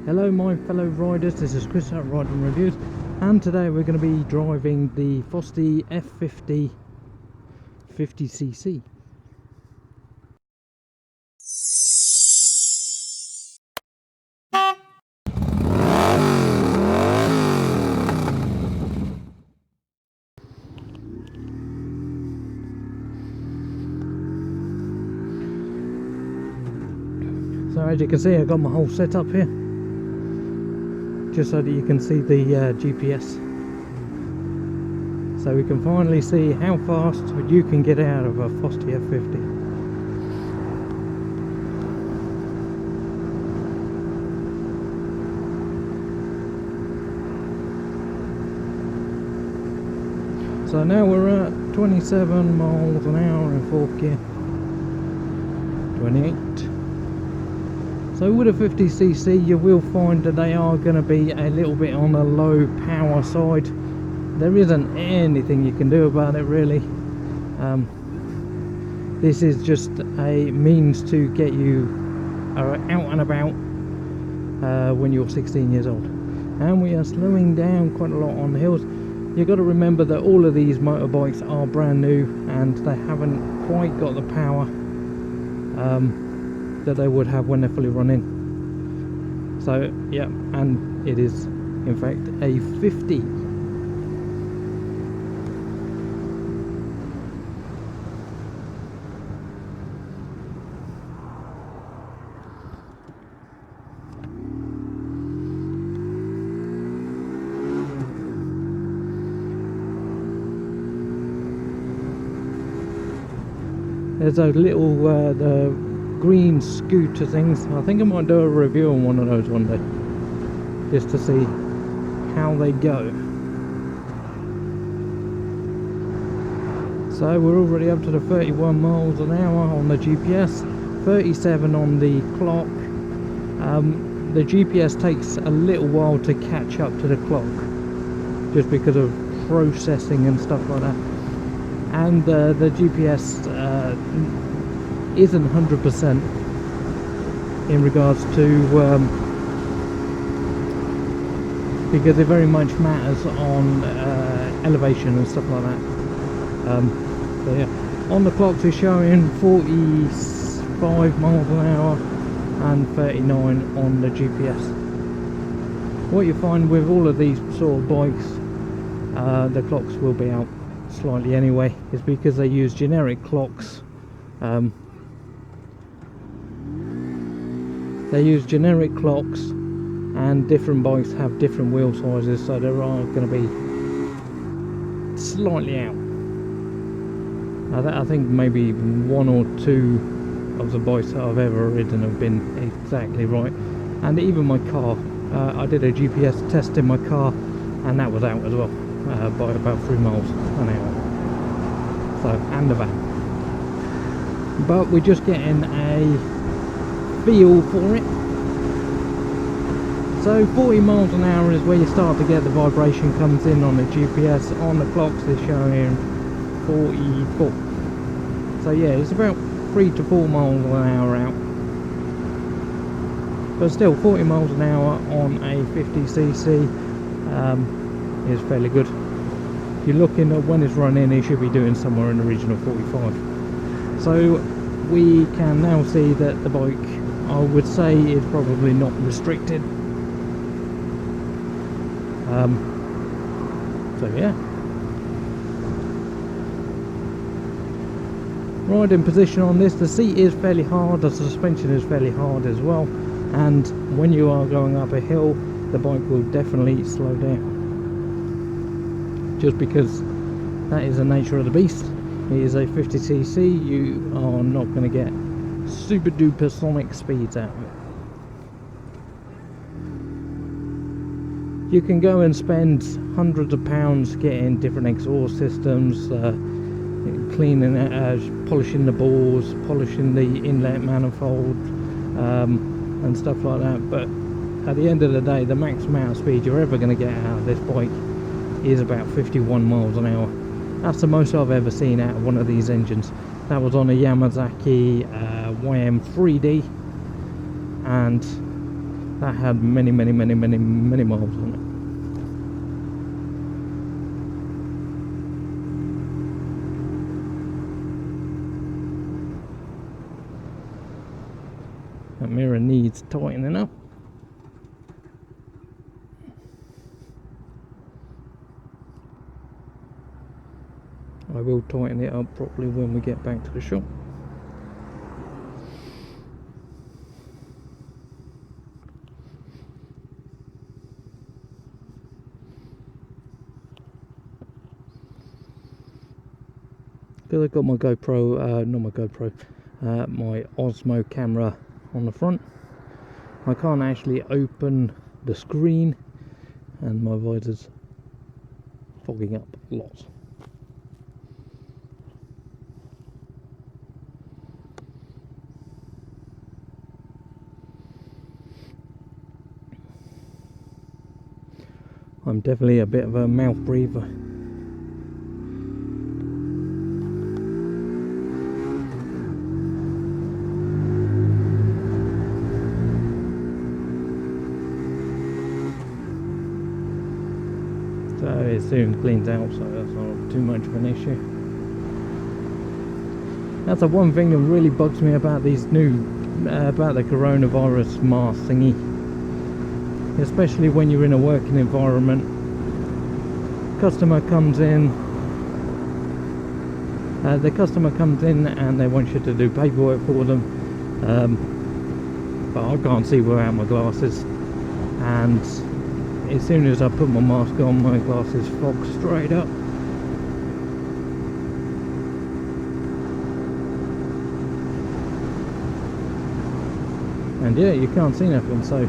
Hello my fellow riders, this is Chris at Riding Reviews, and today we're going to be driving the Fosti F50 50cc. So as you can see, I've got my whole setup here, just so that you can see the GPS, so we can finally see how fast you can get out of a Fosti F50. So now we're at 27 miles an hour in fourth gear, 28. So with a 50cc you will find that they are going to be a little bit on the low power side. There isn't anything you can do about it really. This is just a means to get you out and about when you're 16 years old. And we are slowing down quite a lot on the hills. You've got to remember that all of these motorbikes are brand new and they haven't quite got the power that they would have when they're fully running. So yeah, and it is in fact a 50. There's those little the green scooter things. I think I might do a review on one of those one day, just to see how they go. So we're already up to the 31 miles an hour on the GPS, 37 on the clock. The GPS takes a little while to catch up to the clock, just because of processing and stuff like that. And the GPS isn't 100% in regards to because it very much matters on elevation and stuff like that. So yeah, on the clocks we're showing 45 miles an hour and 39 on the GPS. What you find with all of these sort of bikes, the clocks will be out slightly anyway, is because they use generic clocks. They use generic clocks, and different bikes have different wheel sizes, so there are going to be slightly out. I think maybe one or two of the bikes that I've ever ridden have been exactly right. And even my car, I did a GPS test in my car and that was out as well, by about 3 miles an hour. So, and the van. But we're just getting a feel for it. So 40 miles an hour is where you start to get the vibration comes in on the GPS. On the clocks they're showing 44. So yeah, it's about 3 to 4 miles an hour out. But still, 40 miles an hour on a 50cc is fairly good. If you're looking at when it's running, it should be doing somewhere in the region of 45. So we can now see that the bike, I would say, is probably not restricted. So yeah, riding position on this, the seat is fairly hard, the suspension is fairly hard as well, and when you are going up a hill the bike will definitely slow down, just because that is the nature of the beast. It is a 50cc, you are not going to get super duper sonic speeds out of it. You can go and spend hundreds of pounds getting different exhaust systems, cleaning it, polishing the balls, polishing the inlet manifold, and stuff like that. But at the end of the day, the max amount of speed you're ever going to get out of this bike is about 51 miles an hour. That's the most I've ever seen out of one of these engines. That was on a Yamasaki YM3D, and that had many miles on it. That mirror needs tightening up. I will tighten it up properly when we get back to the shop. Because I've got my GoPro, not my GoPro, my Osmo camera on the front, I can't actually open the screen and my visor's fogging up a lot. I'm definitely a bit of a mouth breather. So it soon cleans out, so that's not too much of an issue. That's the one thing that really bugs me about these new, about the coronavirus mask thingy. Especially when you're in a working environment. Customer comes in, the customer comes in and they want you to do paperwork for them, but I can't see without my glasses, and as soon as I put my mask on, my glasses fog straight up. And yeah, you can't see nothing, so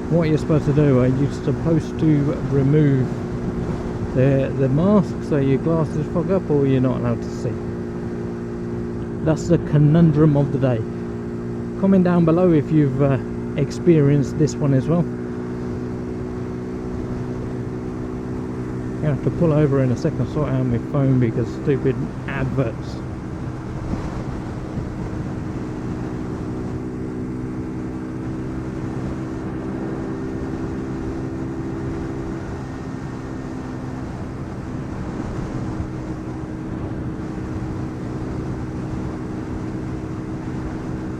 what you're supposed to do, you're supposed to remove the mask so your glasses fog up, or you're not allowed to see. That's the conundrum of the day. Comment down below if you've experienced this one as well. I have to pull over in a second, sort out my phone because stupid adverts.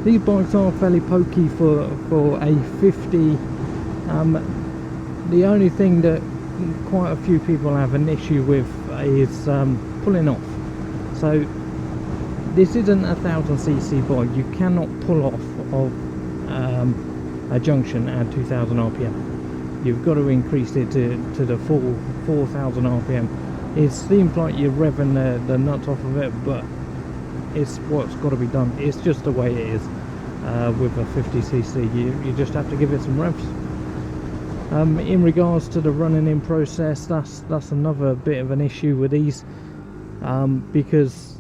These bikes are fairly pokey for a 50. The only thing that quite a few people have an issue with is pulling off. So this isn't a 1000cc bike. You cannot pull off of a junction at 2000 rpm. You've got to increase it to the full 4000 rpm. It seems like you're revving the nuts off of it, but it's what's got to be done. It's just the way it is with a 50cc. You just have to give it some revs. In regards to the running in process, that's another bit of an issue with these, because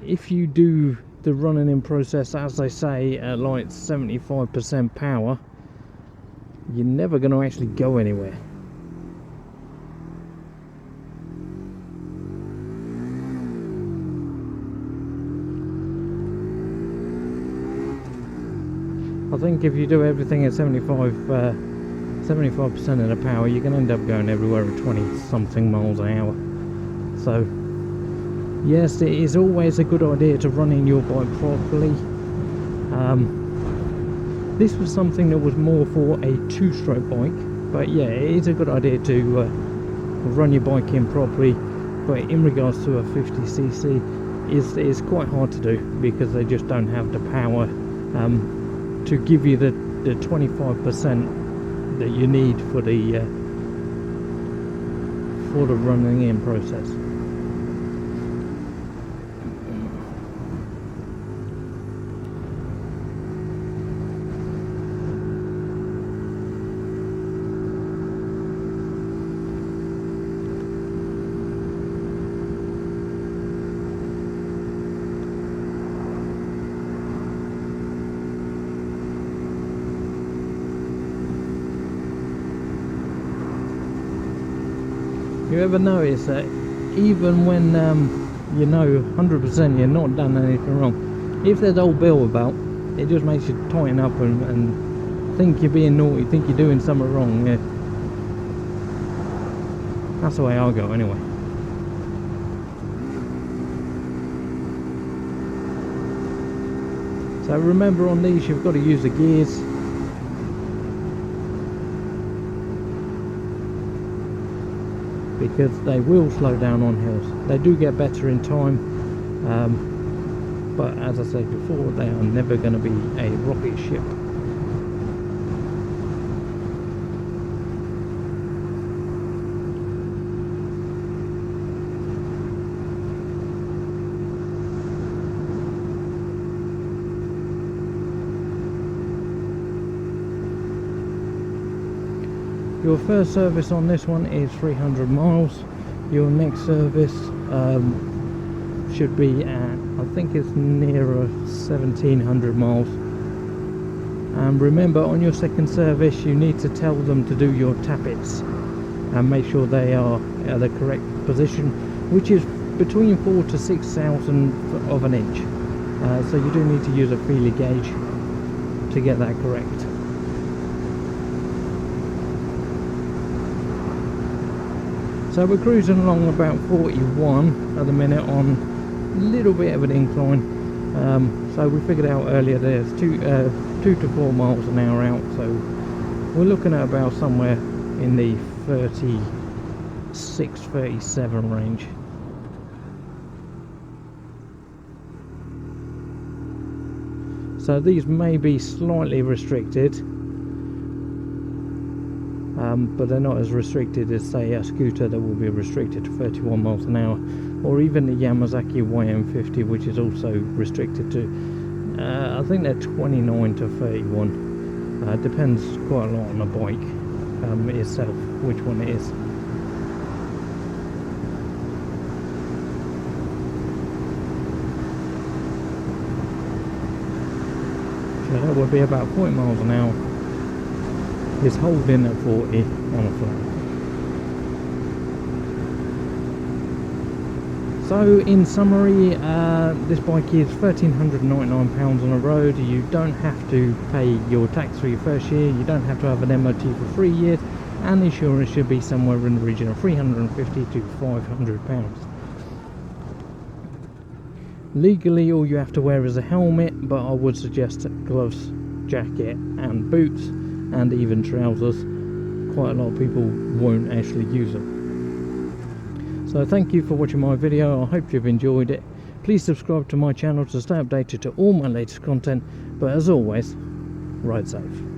if you do the running in process, as they say, at like 75% power, you're never going to actually go anywhere. I think if you do everything at 75% of the power, you can end up going everywhere at 20 something miles an hour. So yes, it is always a good idea to run in your bike properly. This was something that was more for a two-stroke bike, but yeah, it is a good idea to run your bike in properly. But in regards to a 50cc, it's quite hard to do because they just don't have the power to give you the 25% that you need for the running in process. You ever notice that even when you know 100% you're not done anything wrong, if there's old Bill about, it just makes you tighten up and think you're being naughty, think you're doing something wrong. Yeah. That's the way I go anyway. So remember, on these you've got to use the gears. Because they will slow down on hills. They do get better in time, but as I said before, they are never going to be a rocket ship. Your first service on this one is 300 miles. Your next service should be at, I think it's nearer 1700 miles. And remember, on your second service you need to tell them to do your tappets and make sure they are at the correct position, which is between 4 to 6 thousandths of an inch. So you do need to use a feeler gauge to get that correct. So we're cruising along about 41 at the minute on a little bit of an incline. So we figured out earlier there's 2 to 4 miles an hour out. So we're looking at about somewhere in the 36, 37 range. So these may be slightly restricted. But they're not as restricted as, say, a scooter that will be restricted to 31 miles an hour, or even the Yamasaki YM50, which is also restricted to, I think they're 29 to 31. Depends quite a lot on the bike itself, which one it is. So that would be about 40 miles an hour. Is holding at 40 on a flat. So in summary, this bike is £1,399 on the road. You don't have to pay your tax for your first year, you don't have to have an MOT for 3 years, and insurance should be somewhere in the region of £350 to £500. Legally, all you have to wear is a helmet, but I would suggest gloves, jacket and boots, and even trousers. Quite a lot of people won't actually use them. So thank you for watching my video. I hope you've enjoyed it. Please subscribe to my channel to stay updated to all my latest content, but as always, ride safe.